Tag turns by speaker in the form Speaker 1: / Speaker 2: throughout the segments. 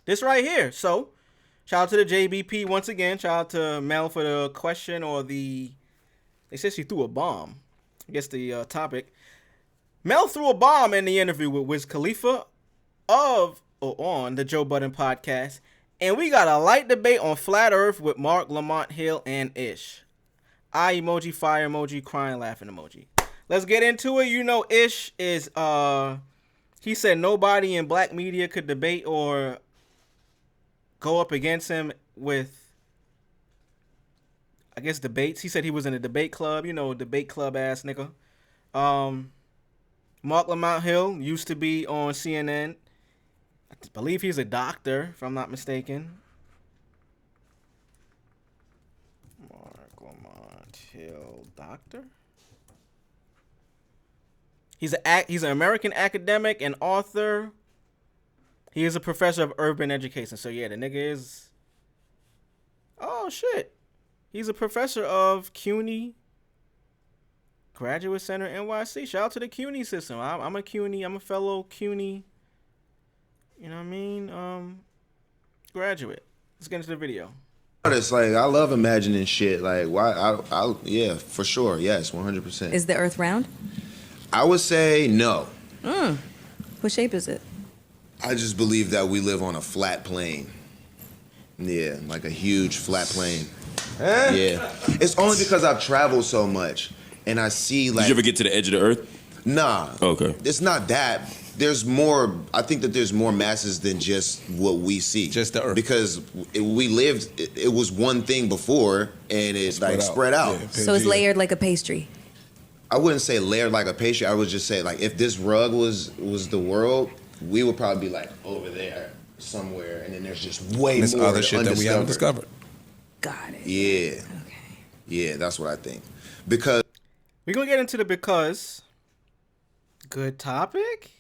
Speaker 1: This right here. So, shout out to the JBP once again. Shout out to Mel for the question or the... They said she threw a bomb. I guess the topic. Mel threw a bomb in the interview with Wiz Khalifa on the Joe Budden Podcast. And we got a light debate on Flat Earth with Mark, Lamont Hill, and Ish. Eye emoji, fire emoji, crying, laughing emoji. Let's get into it. You know, Ish is, he said nobody in black media could debate or go up against him with, I guess, debates. He said he was in a debate club, you know, debate club ass nigga. Mark Lamont Hill used to be on CNN. I believe he's a doctor, if I'm not mistaken. Mark Lamont Hill, doctor? He's an American academic and author. He is a professor of urban education. So, yeah, the nigga is... Oh, shit. He's a professor of CUNY Graduate Center, NYC. Shout out to the CUNY system. I'm a CUNY. I'm a fellow CUNY, you know what I mean, graduate. Let's get into the video.
Speaker 2: It's like, I love imagining shit. Like, why? Yeah, for sure. Yes, 100%.
Speaker 3: Is the Earth round?
Speaker 2: I would say no.
Speaker 3: What shape is it?
Speaker 2: I just believe that we live on a flat plane. Yeah, like a huge flat plane. Yeah. It's only because I've traveled so much and I see like...
Speaker 4: Did you ever get to the edge of the Earth?
Speaker 2: Nah.
Speaker 4: Okay.
Speaker 2: It's not that. There's more... I think that there's more masses than just what we see.
Speaker 5: Just the Earth.
Speaker 2: Because we lived... It was one thing before and it's spread out.
Speaker 5: Yeah,
Speaker 3: So it's layered like a pastry.
Speaker 2: I wouldn't say layered like a pastry. I would just say, like, if this rug was the world, we would probably be like over there somewhere, and then there's just way
Speaker 5: There's
Speaker 2: more
Speaker 5: other shit that we haven't discovered.
Speaker 3: Got it.
Speaker 2: Yeah.
Speaker 3: Okay.
Speaker 2: Yeah, that's what I think. Because
Speaker 1: We're going to get into the because. Good topic.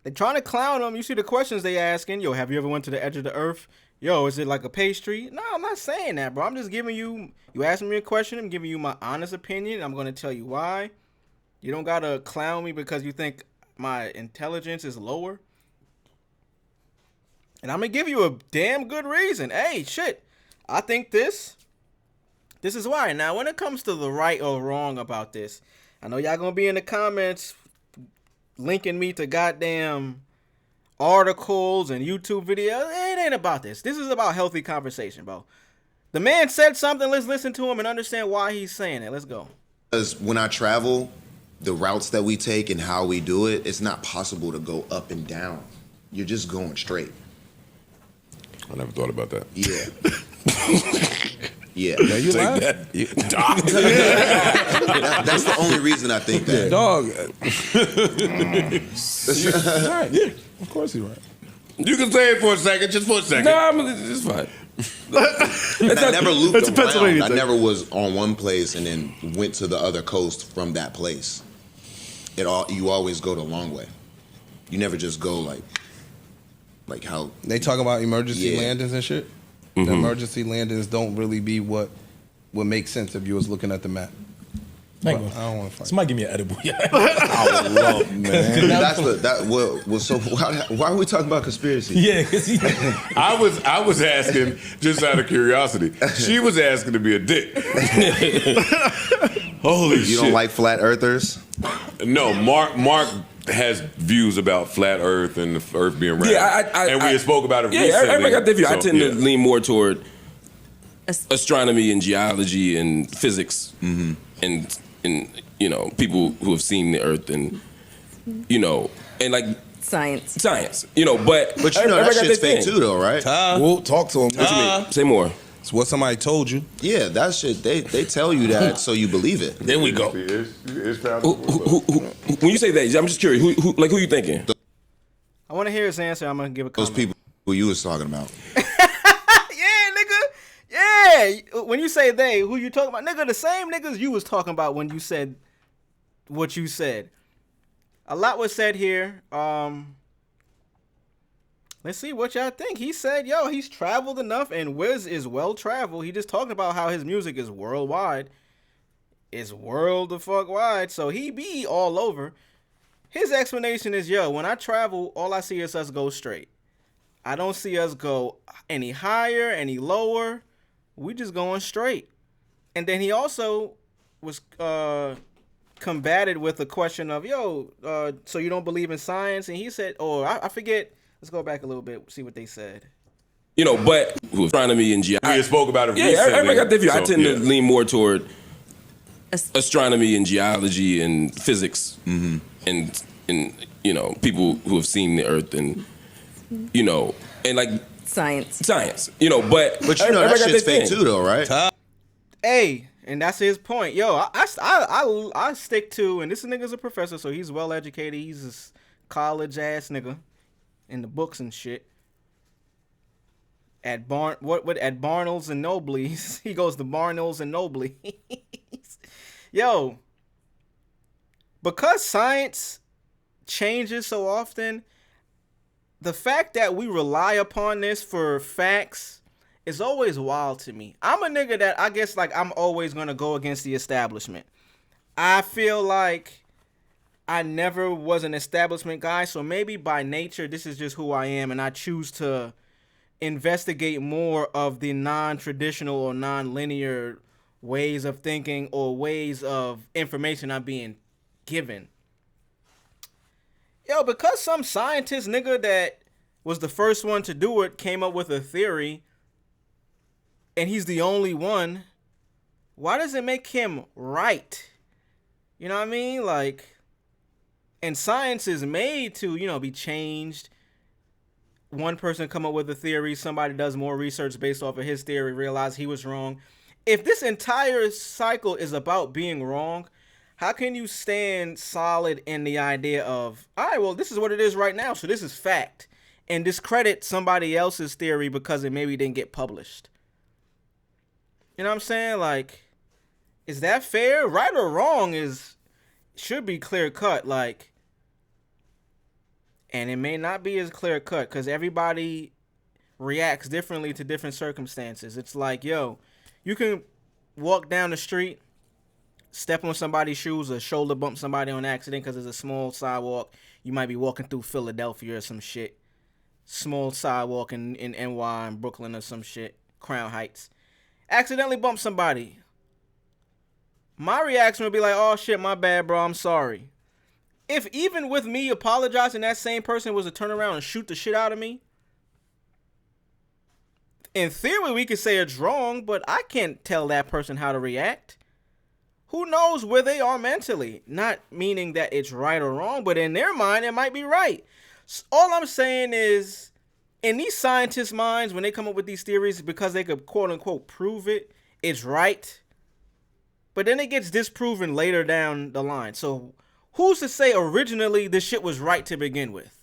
Speaker 1: They're trying to clown them. You see the questions they asking. Yo, have you ever went to the edge of the Earth? Yo, is it like a pastry? No, I'm not saying that, bro. I'm just giving you asking me a question. I'm giving you my honest opinion. I'm going to tell you why. You don't got to clown me because you think my intelligence is lower. And I'm going to give you a damn good reason. Hey, shit. I think this is why. Now, when it comes to the right or wrong about this, I know y'all going to be in the comments linking me to goddamn articles and YouTube videos. It ain't about this. This is about healthy conversation, bro. The man said something. Let's listen to him and understand why he's saying it. Let's go.
Speaker 2: Because when I travel, the routes that we take and how we do it, it's not possible to go up and down. You're just going straight.
Speaker 4: I never thought about that.
Speaker 2: Yeah. Yeah.
Speaker 5: Yeah, you
Speaker 4: Take
Speaker 5: lying?
Speaker 4: that.
Speaker 2: That's the only reason I think that.
Speaker 5: Dog. He's right. Yeah, of course he's right.
Speaker 4: You can say it for a second, just for a second.
Speaker 5: Nah, it's fine.
Speaker 2: And I never looped
Speaker 1: That's a Pennsylvania
Speaker 2: around. I
Speaker 1: thing.
Speaker 2: never was on one place and then went to the other coast from that place. You always go the long way. You never just go like how
Speaker 5: They talk about emergency
Speaker 2: Yeah.
Speaker 5: landings and shit. The emergency landings don't really be what would make sense if you was looking at the map.
Speaker 6: I
Speaker 5: But I don't want to fight.
Speaker 6: Somebody give me an edible.
Speaker 5: I would love, man.
Speaker 2: why are we talking about conspiracy?
Speaker 6: Yeah, because
Speaker 4: I was asking just out of curiosity. She was asking to be a dick. Holy shit.
Speaker 2: You don't like flat earthers?
Speaker 4: No, Mark has views about flat Earth and the Earth being round. And we spoke about it recently.
Speaker 7: Everybody got their view. I
Speaker 4: So,
Speaker 7: tend to
Speaker 4: yeah.
Speaker 7: lean more toward astronomy and geology and physics, and you know, people who have seen the Earth and you know, and like
Speaker 3: Science.
Speaker 7: you know, but
Speaker 2: But you know that
Speaker 7: everybody got
Speaker 2: shit's
Speaker 7: their
Speaker 2: fake
Speaker 7: thing.
Speaker 2: too, though, right?
Speaker 5: We'll talk to him.
Speaker 7: What you mean? Say more.
Speaker 5: It's what somebody told you.
Speaker 2: Yeah, that shit. They tell you that so you believe it.
Speaker 6: there we go.
Speaker 4: It's found
Speaker 7: When you say that, I'm just curious. Who you thinking?
Speaker 1: I want to hear his answer. I'm going to give a
Speaker 2: Those
Speaker 1: comment.
Speaker 2: people who you was talking about.
Speaker 1: Yeah, nigga. Yeah. When you say they, who you talking about? Nigga, the same niggas you was talking about when you said what you said. A lot was said here. Let's see what y'all think. He said, yo, he's traveled enough and Wiz is well traveled. He just talked about how his music is worldwide. It's world the fuck wide. So he be all over. His explanation is, yo, when I travel, all I see is us go straight. I don't see us go any higher, any lower. We just going straight. And then he also was combated with the question of, so you don't believe in science? And he said, I forget. Let's go back a little bit, see what they said.
Speaker 7: But astronomy and geology.
Speaker 4: We spoke about it
Speaker 7: recently. Everybody got their view. I tend to lean more toward astronomy and geology and physics, and people who have seen the Earth and and like
Speaker 3: science.
Speaker 7: But
Speaker 2: that shit's fake too, though, right?
Speaker 1: Hey, and that's his point. I stick to, and this nigga's a professor, so he's well educated. He's a college ass nigga in the books and shit. At Barnells and Nobley's. He goes to Barnells and Nobley's. Because science changes so often, the fact that we rely upon this for facts is always wild to me. I'm a nigga that I guess like I'm always gonna go against the establishment. I feel like I never was an establishment guy, so maybe by nature this is just who I am, and I choose to investigate more of the non-traditional or non-linear ways of thinking or ways of information I'm being given. Because some scientist nigga that was the first one to do it came up with a theory and he's the only one, why does it make him right? You know what I mean? Like, and science is made to, be changed. One person come up with a theory, somebody does more research based off of his theory, realize he was wrong. If this entire cycle is about being wrong, how can you stand solid in the idea of, all right, well, this is what it is right now, so this is fact, and discredit somebody else's theory because it maybe didn't get published? You know what I'm saying? Like, is that fair? Right or wrong should be clear cut, like. And it may not be as clear cut because everybody reacts differently to different circumstances. It's like, you can walk down the street, step on somebody's shoes, or shoulder bump somebody on accident because it's a small sidewalk. You might be walking through Philadelphia or some shit. Small sidewalk in NY and Brooklyn or some shit. Crown Heights. Accidentally bump somebody. My reaction would be like, oh shit, my bad, bro, I'm sorry. If even with me apologizing, that same person was to turn around and shoot the shit out of me, in theory, we could say it's wrong, but I can't tell that person how to react. Who knows where they are mentally? Not meaning that it's right or wrong, but in their mind, it might be right. So all I'm saying is, in these scientists' minds, when they come up with these theories, because they could quote-unquote prove it, it's right. But then it gets disproven later down the line. So who's to say originally this shit was right to begin with?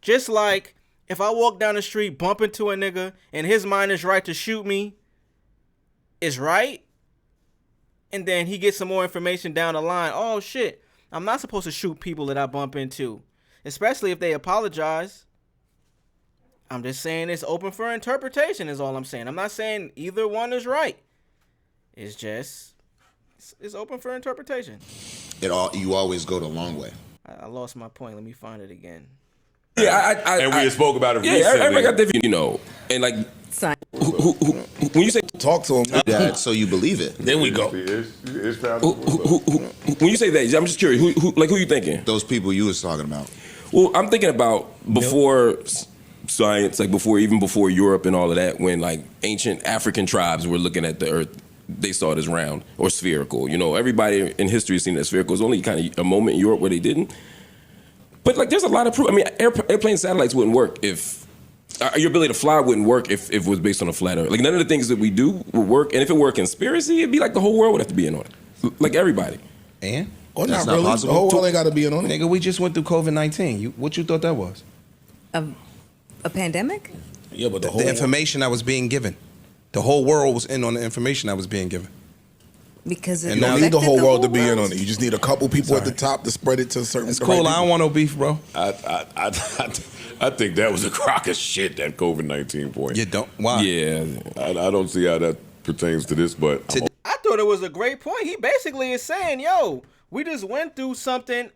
Speaker 1: Just like if I walk down the street, bump into a nigga, and his mind is right to shoot me, is right. And then he gets some more information down the line. Oh shit, I'm not supposed to shoot people that I bump into. Especially if they apologize. I'm just saying it's open for interpretation is all I'm saying. I'm not saying either one is right. It's just... It's open for interpretation.
Speaker 2: You always go the long way.
Speaker 1: I lost my point. Let me find it again.
Speaker 4: Yeah, we spoke about it recently.
Speaker 7: Everybody got their and like when you say
Speaker 5: talk to him,
Speaker 2: so you believe it.
Speaker 5: Then we go.
Speaker 7: When you say that, I'm just curious. Who you thinking?
Speaker 2: Those people you was talking about.
Speaker 7: Well, I'm thinking about before science, like before Europe and all of that, when like ancient African tribes were looking at the Earth. They saw it as round or spherical. Everybody in history has seen it as spherical. It was only kind of a moment in Europe where they didn't. But like, there's a lot of proof. I mean, airplane satellites wouldn't work if your ability to fly wouldn't work if it was based on a flat Earth. Like none of the things that we do would work. And if it were a conspiracy, it'd be like the whole world would have to be in on it. Like everybody.
Speaker 5: And? Or not really. Possible. The whole world ain't got to be in on it. Nigga, we just went through COVID-19. What you thought that was?
Speaker 3: A pandemic?
Speaker 5: Yeah, but the information that was being given. The whole world was in on the information that was being given.
Speaker 3: Because
Speaker 6: you don't need the whole world to be in on it. You just need a couple people at the top to spread it to a certain.
Speaker 5: It's cool. I don't want no beef, bro.
Speaker 4: I think that was a crock of shit. That COVID-19 point.
Speaker 5: You don't? Why?
Speaker 7: Yeah.
Speaker 4: I don't see how that pertains to this, but
Speaker 1: I thought it was a great point. He basically is saying, we just went through something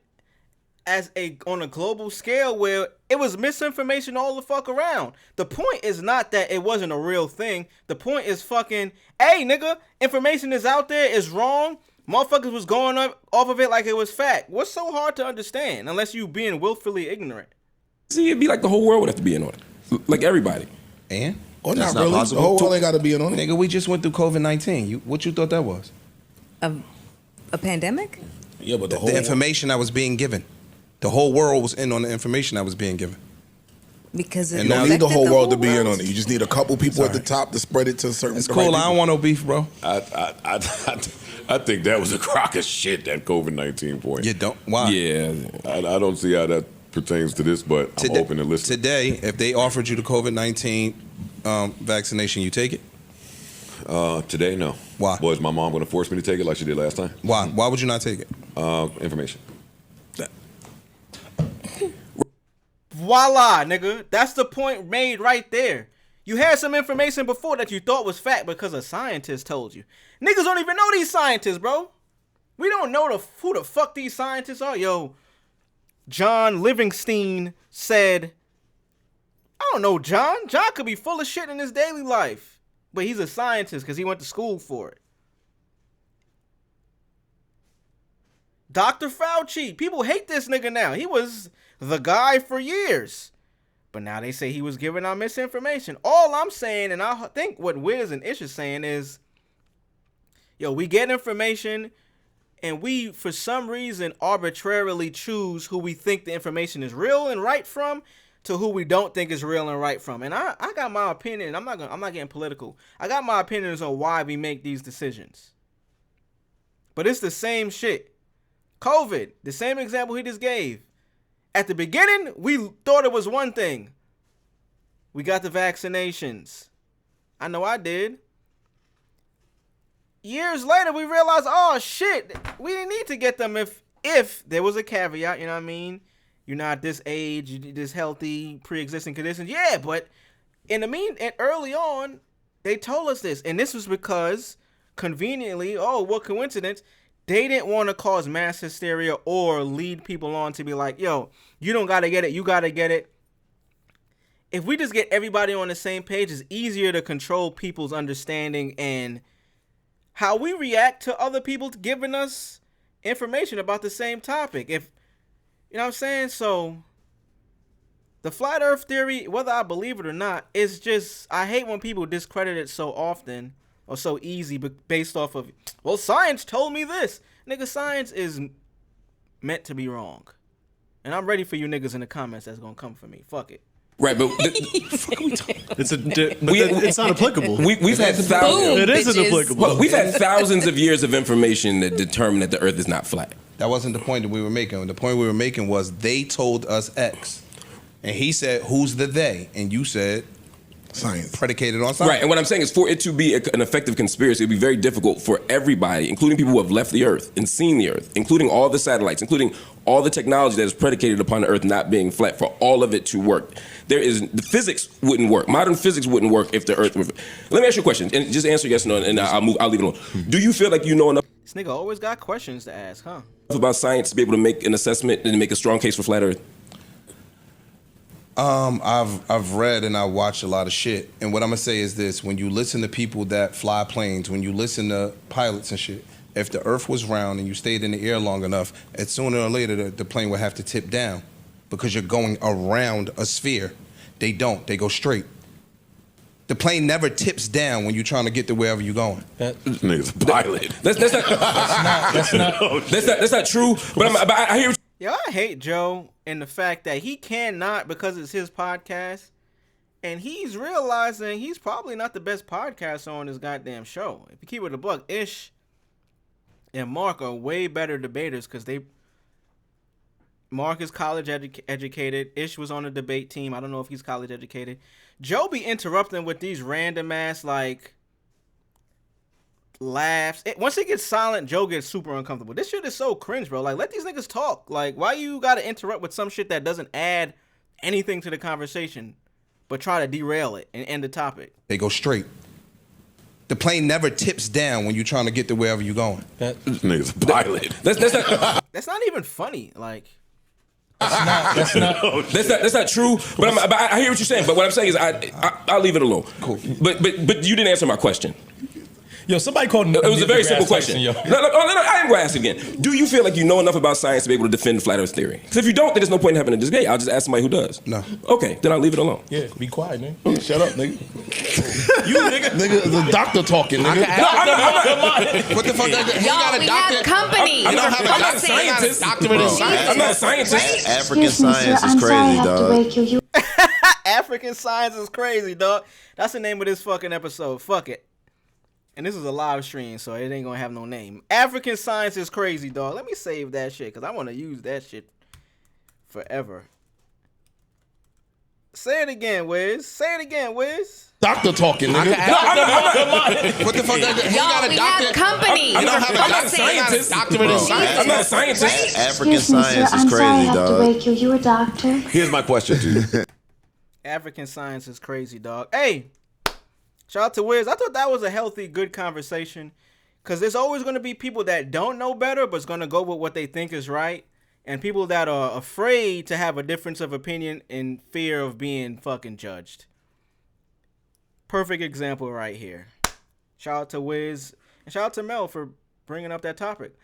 Speaker 1: on a global scale where it was misinformation all the fuck around. The point is not that it wasn't a real thing. The point is fucking, hey nigga, information is out there, is wrong. Motherfuckers was going up off of it like it was fact. What's so hard to understand unless you being willfully ignorant?
Speaker 7: See, it'd be like the whole world would have to be in on it. Like everybody.
Speaker 5: And?
Speaker 6: Or not really.
Speaker 2: possible.
Speaker 6: The whole world ain't got to be in on it.
Speaker 5: Nigga, we just went through COVID-19. What you thought that was?
Speaker 3: A pandemic?
Speaker 6: Yeah, but
Speaker 5: The information that was being given. The whole world was in on the information that was being given.
Speaker 3: Because it
Speaker 6: You don't need the
Speaker 3: affected
Speaker 6: whole world to be in
Speaker 3: world?
Speaker 6: on it. You just need a couple people at the top to spread it to certain.
Speaker 5: It's
Speaker 6: the
Speaker 5: cool.
Speaker 6: right
Speaker 5: I don't want no beef, bro.
Speaker 4: I think that was a crock of shit, that COVID-19 point.
Speaker 5: You don't. Why?
Speaker 7: Yeah.
Speaker 4: I don't see how that pertains to this, but I'm open to listen.
Speaker 5: Today, if they offered you the COVID-19 vaccination, you take it?
Speaker 4: Today, no.
Speaker 5: Why?
Speaker 4: Boy, is my mom going to force me to take it like she did last time?
Speaker 5: Why? Why would you not take it?
Speaker 4: Information.
Speaker 1: Voila, nigga. That's the point made right there. You had some information before that you thought was fact because a scientist told you. Niggas don't even know these scientists, bro. We don't know who the fuck these scientists are. Yo, John Livingston said, I don't know, John. John could be full of shit in his daily life. But he's a scientist because he went to school for it. Dr. Fauci. People hate this nigga now. He was the guy for years. But now they say he was giving out misinformation. All I'm saying, and I think what Wiz and Ish is saying is, yo, we get information and we, for some reason, arbitrarily choose who we think the information is real and right from to who we don't think is real and right from. And I got my opinion. I'm not getting political. I got my opinions on why we make these decisions. But it's the same shit. COVID, the same example he just gave. At the beginning, we thought it was one thing. We got the vaccinations. I know I did. Years later, we realized, oh shit, we didn't need to get them if there was a caveat, you know what I mean? You're not this age, you're this healthy, pre-existing conditions. Yeah, but and early on, they told us this. And this was because, conveniently, oh, what coincidence, they didn't want to cause mass hysteria or lead people on to be like, yo, you don't got to get it, you got to get it. If we just get everybody on the same page, it's easier to control people's understanding and how we react to other people giving us information about the same topic. If you know what I'm saying? So the flat earth theory, whether I believe it or not, is just, I hate when people discredit it so often or so easy based off of, well, science told me this. Nigga, science is meant to be wrong. And I'm ready for you niggas in the comments that's going to come for me. Fuck it.
Speaker 7: Right, but
Speaker 8: it's not applicable.
Speaker 7: We've had thousands.
Speaker 8: It isn't applicable.
Speaker 7: Well, we've had thousands of years of information that determine that the Earth is not flat.
Speaker 5: That wasn't the point that we were making. The point we were making was they told us X. And he said, who's the they? And you said,
Speaker 6: Science.
Speaker 5: Predicated on science.
Speaker 7: Right, and what I'm saying is for it to be an effective conspiracy, it would be very difficult for everybody, including people who have left the Earth and seen the Earth, including all the satellites, including all the technology that is predicated upon the Earth not being flat, for all of it to work. The physics wouldn't work. Modern physics wouldn't work if the Earth were. Let me ask you a question, and just answer yes or no, and I'll leave it alone. Do you feel like you know enough
Speaker 1: This nigga always got questions to ask, huh?
Speaker 7: about science to be able to make an assessment and make a strong case for flat Earth?
Speaker 5: I've read and I watched a lot of shit, and what I'm gonna say is this: when you listen to people that fly planes, when you listen to pilots and shit, if the Earth was round and you stayed in the air long enough, sooner or later the plane would have to tip down because you're going around a sphere. They don't; they go straight. The plane never tips down when you're trying to get to wherever you're going.
Speaker 4: This nigga's a pilot.
Speaker 7: That's not true. But I hear.
Speaker 1: Yo, I hate Joe and the fact that he cannot, because it's his podcast, and he's realizing he's probably not the best podcaster on this goddamn show. If you keep it a buck, Ish and Mark are way better debaters because Mark is college educated. Ish was on the debate team. I don't know if he's college educated. Joe be interrupting with these random ass like laughs. Once it gets silent, Joe gets super uncomfortable. This shit is so cringe, bro. Like, let these niggas talk. Like, why you gotta interrupt with some shit that doesn't add anything to the conversation, but try to derail it and end the topic?
Speaker 5: They go straight. The plane never tips down when you're trying to get to wherever you're going.
Speaker 4: This nigga's a pilot.
Speaker 1: That's not even funny. Like,
Speaker 9: That's
Speaker 7: not true. But I hear what you're saying. But what I'm saying is, I'll leave it alone.
Speaker 5: Cool.
Speaker 7: But you didn't answer my question.
Speaker 9: Yo, somebody called.
Speaker 7: It was a very simple question. No, I am going to ask it again. Do you feel like you know enough about science to be able to defend the flat Earth theory? Because if you don't, then there's no point in having a debate. I'll just ask somebody who does.
Speaker 5: No.
Speaker 7: Okay, then I'll leave it alone.
Speaker 9: Yeah, be quiet, nigga.
Speaker 6: Shut up, nigga. You nigga, the doctor talking, nigga.
Speaker 7: I'm not.
Speaker 5: What the fuck?
Speaker 3: Y'all, we have company.
Speaker 7: I'm not a scientist. I'm not a scientist.
Speaker 2: African science is crazy, dog.
Speaker 1: African science is crazy, dog. That's the name of this fucking episode. Fuck it. And this is a live stream, so it ain't gonna have no name. African science is crazy, dog. Let me save that shit, because I want to use that shit forever. Say it again, Wiz. Say it again, Wiz.
Speaker 6: Doctor talking, nigga.
Speaker 5: What the fuck?
Speaker 3: Y'all, we have company.
Speaker 7: I'm not a scientist. I'm not a scientist.
Speaker 2: African science is crazy, dog.
Speaker 10: You a doctor?
Speaker 4: Here's my question to you.
Speaker 1: African science is crazy, dog. Hey, shout out to Wiz. I thought that was a healthy, good conversation. Because there's always going to be people that don't know better, but it's going to go with what they think is right. And people that are afraid to have a difference of opinion in fear of being fucking judged. Perfect example right here. Shout out to Wiz. And shout out to Mel for bringing up that topic.